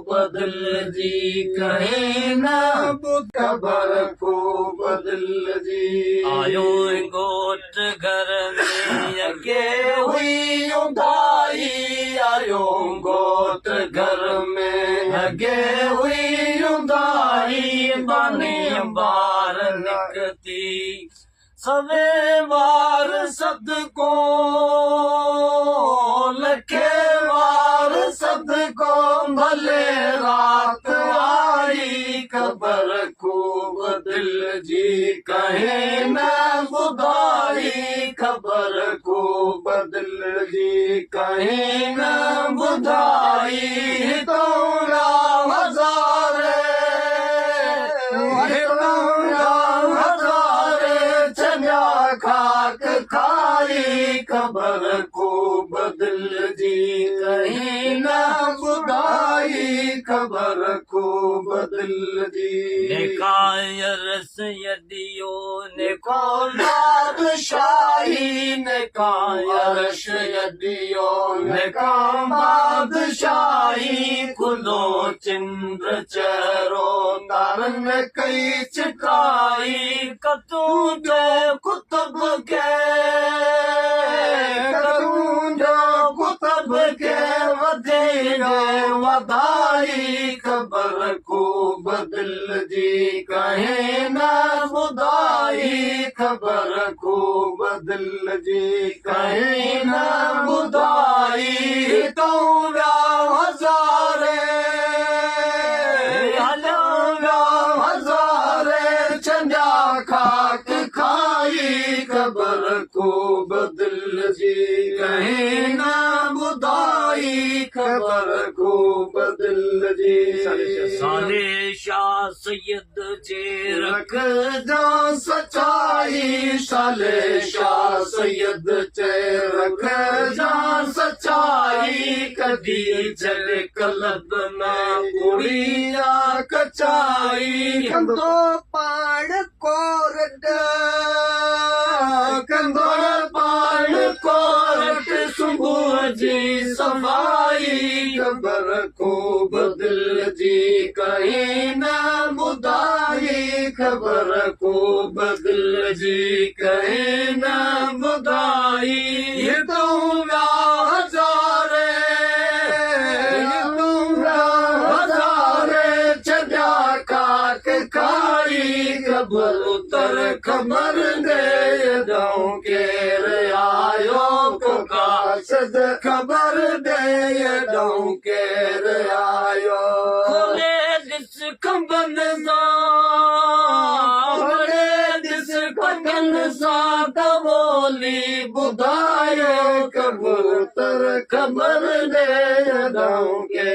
बदल जी कहीं न ख़बर को बदल जी आयो गोट घर में अगे हुई उदाई आयो गोट घर में अगे हुई उदाई बानी बार निकती सवे बार सदको लखे बार सदको भले रात आई खबर को बदल जी कहे न बुधाई खबर को बदल जी कहे न बुधाई तो खाक खाई खबर को बदल जी कहीं न बुधाई खबर को बदल जी निकायर सयदियो निको बादशाही निकायर सयदियो निका बादशाही खुलो चंद्र चरो तारन कई चिकाई कतू जो कुतुब के कुतुब के वधेरे वधाई खबर को बदल जी कहे न बुधाई खबर को बदल जी कहे न बुधाई तो हजारे हजारे चंदा खाक खाई खबर को बदल जी कहे न बुधाई खबर को बदल जी साले शाह सैयद जे रख जा सच्चाई साले शाह सैयद जे रख जा सच्चाई कदी चले कलब में कुड़िया कचाई कंदो पाड़ कोरट कंदो पाड़ कोरट सुबह जी सफाई खबर को बदल जी कहीं न बुधाई खबर को बदल जी कहीं न बुधाई ये तो हजारे हजारे चढ़ा खाक खाई खबर उतर खबर दे जाऊं के आयो को काशद खबर दे जाऊं के आयो खोले दिस खबन सा दिस खबन सा बोली बुधायो खबर तर खबर दे जाऊं के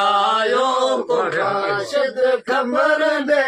आयो को काशद खबर दे